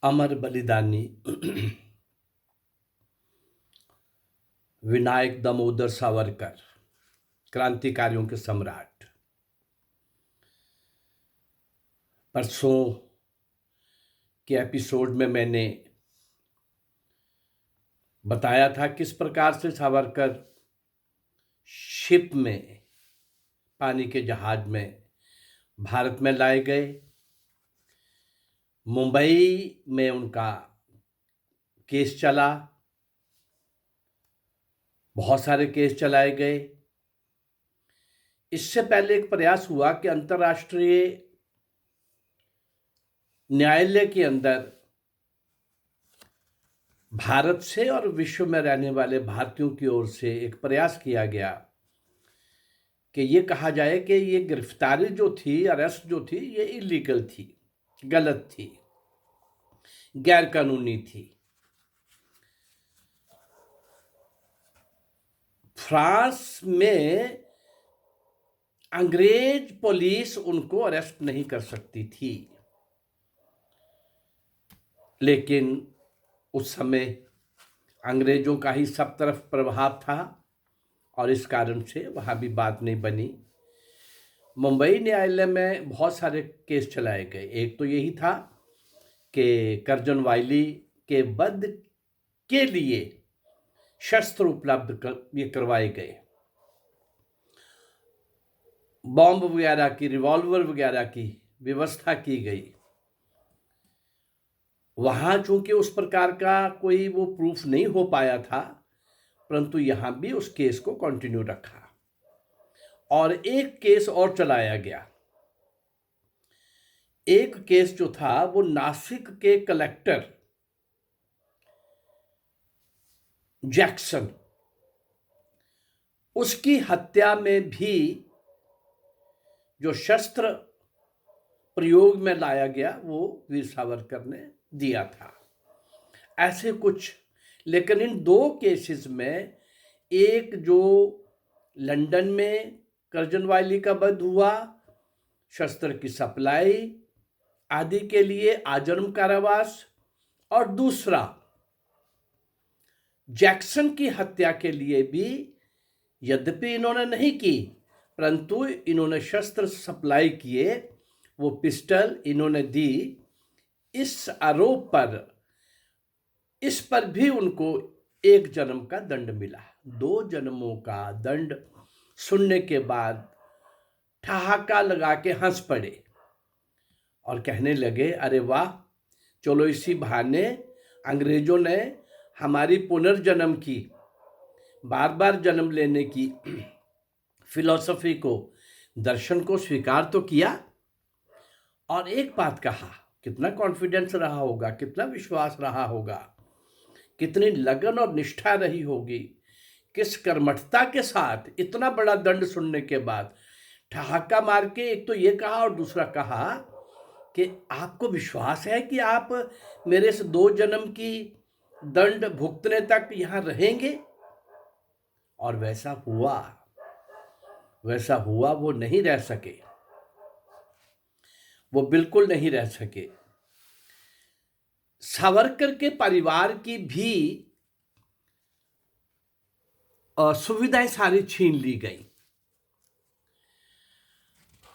अमर बलिदानी विनायक दामोदर सावरकर, क्रांतिकारियों के सम्राट। परसों के एपिसोड में मैंने बताया था किस प्रकार से सावरकर शिप में, पानी के जहाज में भारत में लाए गए। मुंबई में उनका केस चला, बहुत सारे केस चलाए गए। इससे पहले एक प्रयास हुआ कि अंतर्राष्ट्रीय न्यायालय के अंदर भारत से और विश्व में रहने वाले भारतीयों की ओर से एक प्रयास किया गया कि ये कहा जाए कि ये गिरफ्तारी जो थी, अरेस्ट जो थी, ये इलीगल थी, गलत थी, गैर कानूनी थी। फ्रांस में अंग्रेज पुलिस उनको अरेस्ट नहीं कर सकती थी, लेकिन उस समय अंग्रेजों का ही सब तरफ प्रभाव था और इस कारण से वहाँ भी बात नहीं बनी। मुंबई न्यायालय में बहुत सारे केस चलाए गए। एक तो यही था कि कर्जन वाइली के वध के लिए शस्त्र उपलब्ध ये करवाए गए, बॉम्ब वगैरह की, रिवॉल्वर वगैरह की व्यवस्था की गई। वहां चूंकि उस प्रकार का कोई वो प्रूफ नहीं हो पाया था, परंतु यहां भी उस केस को कंटिन्यू रखा और एक केस और चलाया गया। एक केस जो था वो नासिक के कलेक्टर जैक्सन, उसकी हत्या में भी जो शस्त्र प्रयोग में लाया गया वो वीर सावरकर ने दिया था। ऐसे कुछ, लेकिन इन दो केसेस में, एक जो लंदन में कर्जनवाली का वध हुआ, शस्त्र की सप्लाई आदि के लिए आजीवन कारावास, और दूसरा जैक्सन की हत्या के लिए भी, यद्यपि इन्होंने नहीं की, परंतु इन्होंने शस्त्र सप्लाई किए, वो पिस्टल इन्होंने दी। इस आरोप पर, इस पर भी उनको 1 जन्म का दंड मिला। 2 जन्मों का दंड सुनने के बाद ठहाका लगा के हंस पड़े और कहने लगे, अरे वाह, चलो इसी बहाने अंग्रेजों ने हमारी पुनर्जन्म की, बार बार जन्म लेने की फिलॉसफी को, दर्शन को स्वीकार तो किया। और एक बात कहा, कितना कॉन्फिडेंस रहा होगा, कितना विश्वास रहा होगा, कितनी लगन और निष्ठा रही होगी, किस कर्मठता के साथ इतना बड़ा दंड सुनने के बाद ठहाका मार के एक तो ये कहा और दूसरा कहा कि आपको विश्वास है कि आप मेरे से 2 जन्म की दंड भुगतने तक यहां रहेंगे। और वैसा हुआ, वो नहीं रह सके, वो बिल्कुल नहीं रह सके। सावरकर के परिवार की भी सुविधाएं सारी छीन ली गई।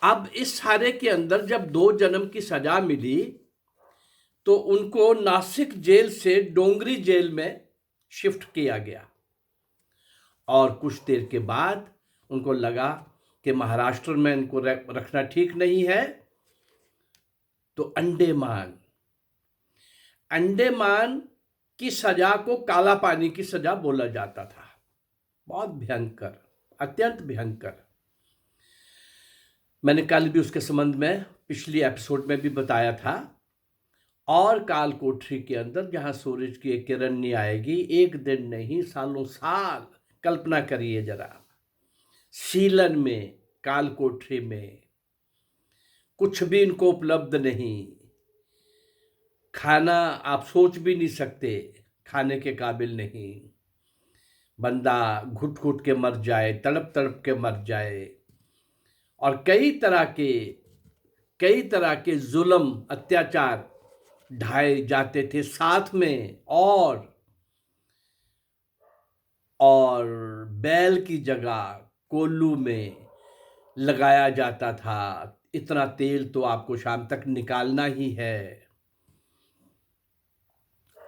अब इस सारे के अंदर जब 2 जन्म की सजा मिली तो उनको नासिक जेल से डोंगरी जेल में शिफ्ट किया गया और कुछ देर के बाद उनको लगा कि महाराष्ट्र में इनको रखना ठीक नहीं है, तो अंडमान की सजा को काला पानी की सजा बोला जाता था। बहुत भयंकर, अत्यंत भयंकर। मैंने कल भी उसके संबंध में पिछली एपिसोड में भी बताया था। और काल कोठरी के अंदर जहां सूरज की एक किरण नहीं आएगी, एक दिन नहीं, सालों साल, कल्पना करिए जरा, सीलन में, काल कोठरी में कुछ भी इनको उपलब्ध नहीं, खाना आप सोच भी नहीं सकते, खाने के काबिल नहीं, बंदा घुट घुट के मर जाए, तड़प तड़प के मर जाए, और कई तरह के जुल्म, अत्याचार ढाए जाते थे साथ में, और बैल की जगह कोल्लू में लगाया जाता था। इतना तेल तो आपको शाम तक निकालना ही है।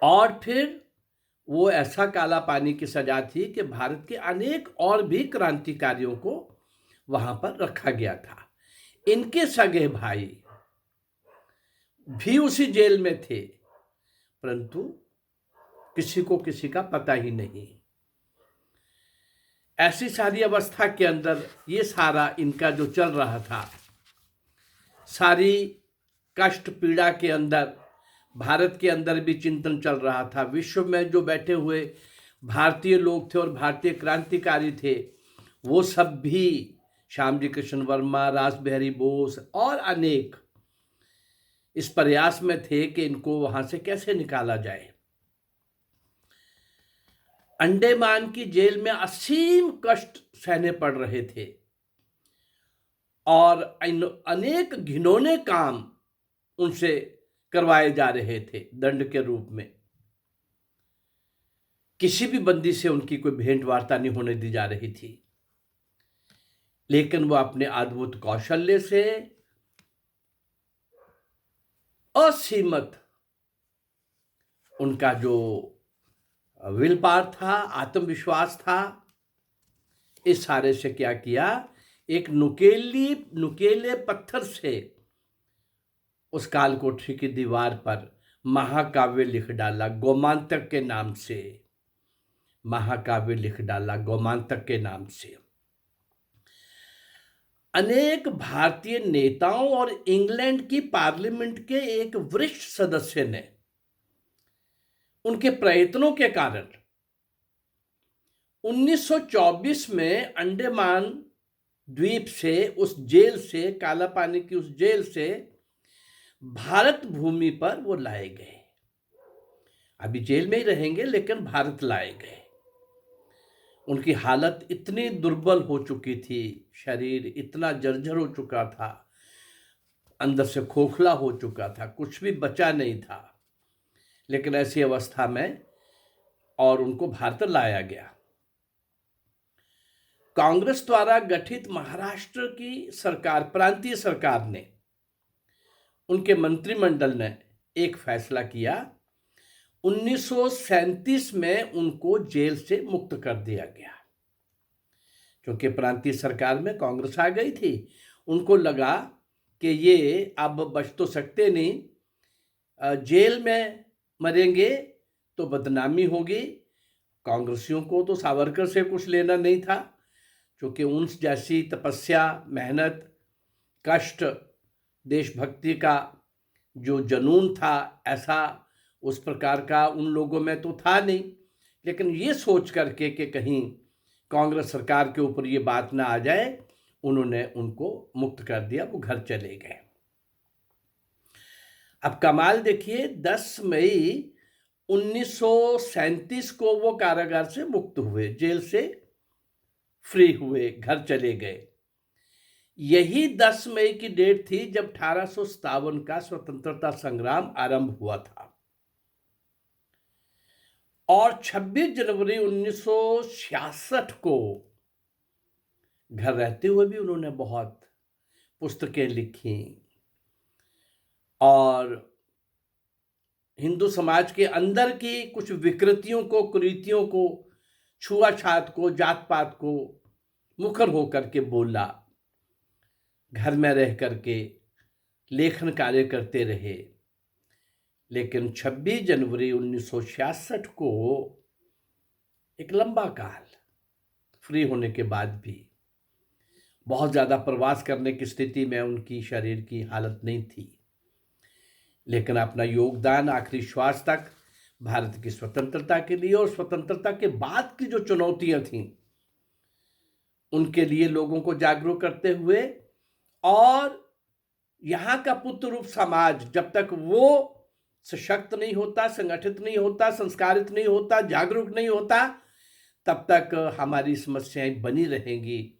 और फिर वो ऐसा काला पानी की सजा थी कि भारत के अनेक और भी क्रांतिकारियों को वहां पर रखा गया था। इनके सगे भाई भी उसी जेल में थे, परंतु किसी को किसी का पता ही नहीं। ऐसी सारी अवस्था के अंदर ये सारा इनका जो चल रहा था, सारी कष्ट पीड़ा के अंदर भारत के अंदर भी चिंतन चल रहा था। विश्व में जो बैठे हुए भारतीय लोग थे और भारतीय क्रांतिकारी थे, वो सब भी श्यामजी कृष्ण वर्मा, रास बिहारी बोस और अनेक इस प्रयास में थे कि इनको वहां से कैसे निकाला जाए। अंडमान की जेल में असीम कष्ट सहने पड़ रहे थे और अनेक घिनौने काम उनसे करवाए जा रहे थे दंड के रूप में। किसी भी बंदी से उनकी कोई भेंट वार्ता नहीं होने दी जा रही थी, लेकिन वो अपने अद्भुत कौशल्य से, असीमित उनका जो विल पावर था, आत्मविश्वास था, इस सारे से क्या किया, एक नुकेले पत्थर से उस काल कोठरी की दीवार पर महाकाव्य लिख डाला गोमांतक के नाम से। महाकाव्य लिख डाला गोमांतक के नाम से। अनेक भारतीय नेताओं और इंग्लैंड की पार्लियामेंट के एक वरिष्ठ सदस्य ने उनके प्रयत्नों के कारण 1924 में अंडमान द्वीप से, उस जेल से, काला पानी की उस जेल से भारत भूमि पर वो लाए गए। अभी जेल में ही रहेंगे, लेकिन भारत लाए गए। उनकी हालत इतनी दुर्बल हो चुकी थी, शरीर इतना जर्जर हो चुका था, अंदर से खोखला हो चुका था, कुछ भी बचा नहीं था। लेकिन ऐसी अवस्था में और उनको भारत लाया गया। कांग्रेस द्वारा गठित महाराष्ट्र की सरकार, प्रांतीय सरकार ने, उनके मंत्रिमंडल ने एक फैसला किया। 1937 में उनको जेल से मुक्त कर दिया गया, क्योंकि प्रांतीय सरकार में कांग्रेस आ गई थी। उनको लगा कि ये अब बच तो सकते नहीं, जेल में मरेंगे तो बदनामी होगी। कांग्रेसियों को तो सावरकर से कुछ लेना नहीं था, क्योंकि उन जैसी तपस्या, मेहनत, कष्ट, देशभक्ति का जो जुनून था, ऐसा उस प्रकार का उन लोगों में तो था नहीं। लेकिन ये सोच करके कि कहीं कांग्रेस सरकार के ऊपर ये बात ना आ जाए, उन्होंने उनको मुक्त कर दिया, वो घर चले गए। अब कमाल देखिए, 10 मई 1937 को वो कारागार से मुक्त हुए, जेल से फ्री हुए, घर चले गए। यही 10 मई की डेट थी जब 1857 का स्वतंत्रता संग्राम आरंभ हुआ था, और 26 जनवरी 1966 को घर रहते हुए भी उन्होंने बहुत पुस्तकें लिखी और हिंदू समाज के अंदर की कुछ विकृतियों को, कुरीतियों को, छुआछात को, जात पात को मुखर होकर के बोला। घर में रह करके लेखन कार्य करते रहे। लेकिन 26 जनवरी 1966 को, एक लंबा काल फ्री होने के बाद भी, बहुत ज़्यादा प्रवास करने की स्थिति में उनकी शरीर की हालत नहीं थी, लेकिन अपना योगदान आखिरी श्वास तक भारत की स्वतंत्रता के लिए और स्वतंत्रता के बाद की जो चुनौतियां थीं, उनके लिए लोगों को जागरूक करते हुए, और यहाँ का पुत्र रूप समाज जब तक वो सशक्त नहीं होता, संगठित नहीं होता, संस्कारित नहीं होता, जागरूक नहीं होता, तब तक हमारी समस्याएं बनी रहेंगी।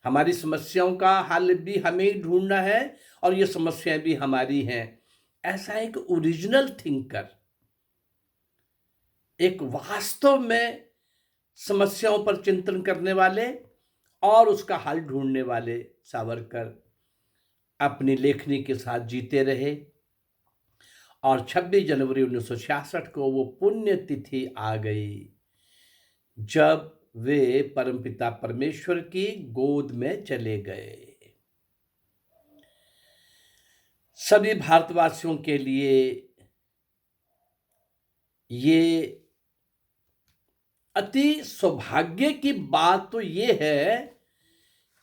हमारी समस्याओं का हल भी हमें ही ढूंढना है और ये समस्याएं भी हमारी हैं। ऐसा एक ओरिजिनल थिंकर, एक वास्तव में समस्याओं पर चिंतन करने वाले और उसका हल ढूंढने वाले सावरकर अपनी लेखनी के साथ जीते रहे। और 26 जनवरी 1966 को वो पुण्य तिथि आ गई जब वे परमपिता परमेश्वर की गोद में चले गए। सभी भारतवासियों के लिए ये अति सौभाग्य की बात तो ये है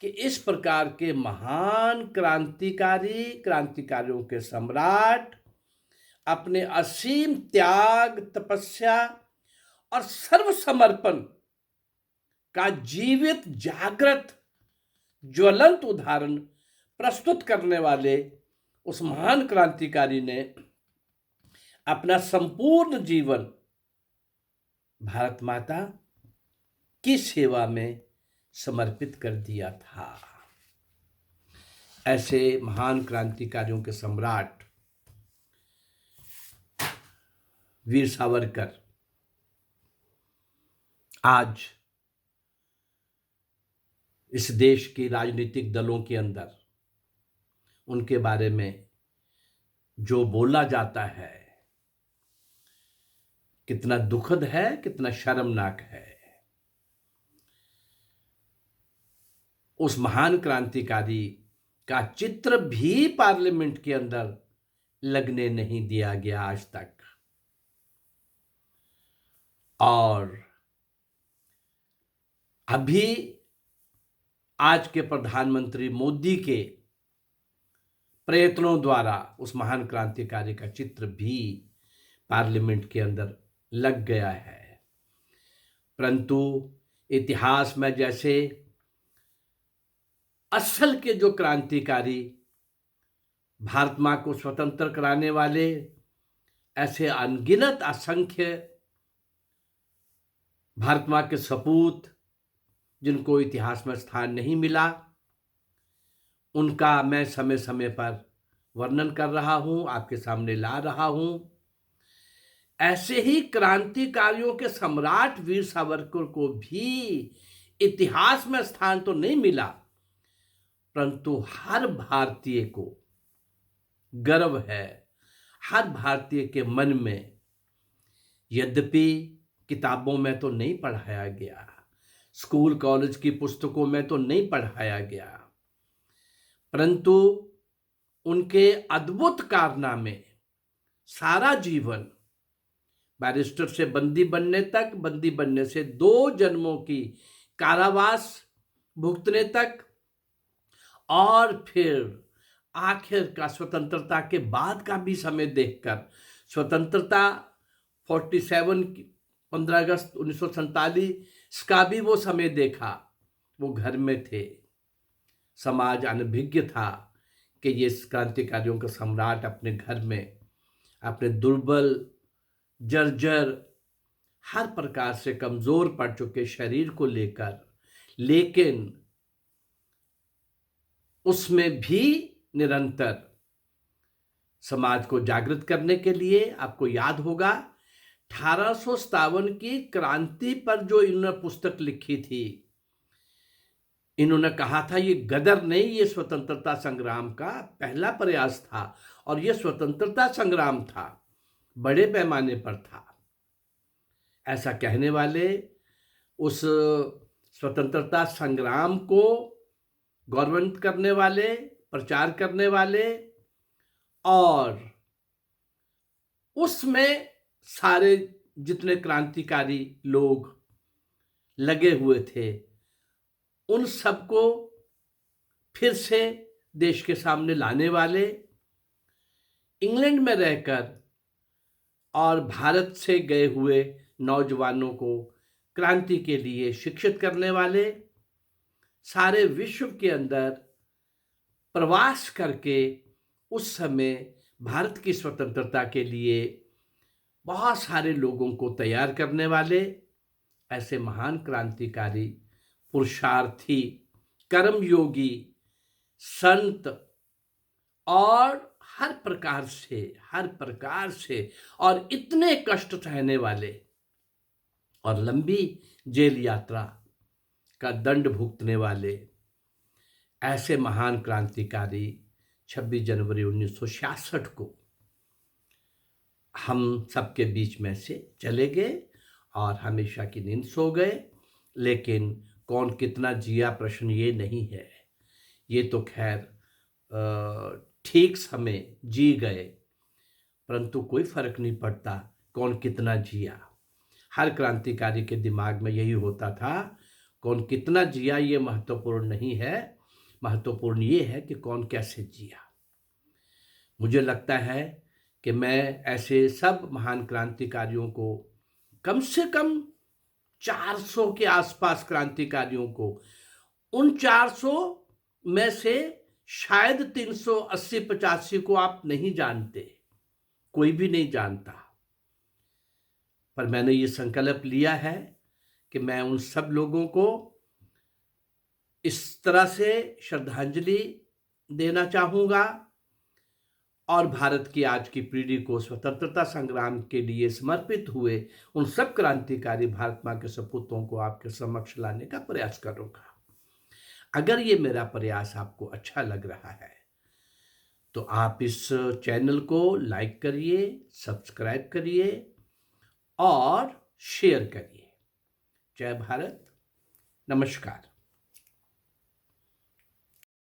कि इस प्रकार के महान क्रांतिकारियों के सम्राट अपने असीम त्याग, तपस्या और सर्वसमर्पण का जीवित, जागृत, ज्वलंत उदाहरण प्रस्तुत करने वाले उस महान क्रांतिकारी ने अपना संपूर्ण जीवन भारत माता की सेवा में समर्पित कर दिया था। ऐसे महान क्रांतिकारियों के सम्राट वीर सावरकर आज इस देश के राजनीतिक दलों के अंदर उनके बारे में जो बोला जाता है कितना दुखद है, कितना शर्मनाक है। उस महान क्रांतिकारी का चित्र भी पार्लियामेंट के अंदर लगने नहीं दिया गया आज तक। और अभी आज के प्रधानमंत्री मोदी के प्रयत्नों द्वारा उस महान क्रांतिकारी का चित्र भी पार्लियामेंट के अंदर लग गया है। परंतु इतिहास में जैसे असल के जो क्रांतिकारी भारत मां को स्वतंत्र कराने वाले, ऐसे अनगिनत असंख्य भारत मां के सपूत जिनको इतिहास में स्थान नहीं मिला, उनका मैं समय समय पर वर्णन कर रहा हूं, आपके सामने ला रहा हूं। ऐसे ही क्रांतिकारियों के सम्राट वीर सावरकर को भी इतिहास में स्थान तो नहीं मिला, परंतु हर भारतीय को गर्व है, हर भारतीय के मन में, यद्यपि किताबों में तो नहीं पढ़ाया गया, स्कूल कॉलेज की पुस्तकों में तो नहीं पढ़ाया गया, परंतु उनके अद्भुत कारनामे सारा जीवन बैरिस्टर से बंदी बनने तक, बंदी बनने से 2 जन्मों की कारावास भुगतने तक, और फिर आखिर का स्वतंत्रता के बाद का भी समय देखकर, स्वतंत्रता 15 अगस्त 1947 का भी वो समय देखा, वो घर में थे। समाज अनभिज्ञ था कि ये क्रांतिकारियों का सम्राट अपने घर में अपने दुर्बल, जर्जर, हर प्रकार से कमजोर पड़ चुके शरीर को लेकर, लेकिन उसमें भी निरंतर समाज को जागृत करने के लिए, आपको याद होगा 1857 की क्रांति पर जो इन्होंने पुस्तक लिखी थी, इन्होंने कहा था ये गदर नहीं, ये स्वतंत्रता संग्राम का पहला प्रयास था, और ये स्वतंत्रता संग्राम था, बड़े पैमाने पर था। ऐसा कहने वाले, उस स्वतंत्रता संग्राम को गौरवान्वित करने वाले, प्रचार करने वाले, और उसमें सारे जितने क्रांतिकारी लोग लगे हुए थे, उन सबको फिर से देश के सामने लाने वाले, इंग्लैंड में रहकर और भारत से गए हुए नौजवानों को क्रांति के लिए शिक्षित करने वाले, सारे विश्व के अंदर प्रवास करके उस समय भारत की स्वतंत्रता के लिए बहुत सारे लोगों को तैयार करने वाले, ऐसे महान क्रांतिकारी, पुरुषार्थी, कर्मयोगी, संत और हर प्रकार से और इतने कष्ट सहने वाले और लंबी जेल यात्रा का दंड भुगतने वाले ऐसे महान क्रांतिकारी 26 जनवरी 1966 को हम सबके बीच में से चले गए और हमेशा की नींद सो गए। लेकिन कौन कितना जिया प्रश्न ये नहीं है, ये तो खैर ठीक समय जी गए, परंतु कोई फर्क नहीं पड़ता कौन कितना जिया। हर क्रांतिकारी के दिमाग में यही होता था, कौन कितना जिया ये महत्वपूर्ण नहीं है, महत्वपूर्ण ये है कि कौन कैसे जिया। मुझे लगता है कि मैं ऐसे सब महान क्रांतिकारियों को, कम से कम 400 के आसपास क्रांतिकारियों को, उन 400 में से शायद 380-85 को आप नहीं जानते, कोई भी नहीं जानता। पर मैंने ये संकल्प लिया है कि मैं उन सब लोगों को इस तरह से श्रद्धांजलि देना चाहूँगा और भारत की आज की पीढ़ी को स्वतंत्रता संग्राम के लिए समर्पित हुए उन सब क्रांतिकारी भारत माँ के सपूतों को आपके समक्ष लाने का प्रयास करूँगा। अगर ये मेरा प्रयास आपको अच्छा लग रहा है तो आप इस चैनल को लाइक करिए, सब्सक्राइब करिए और शेयर करिए। जय भारत, नमस्कार।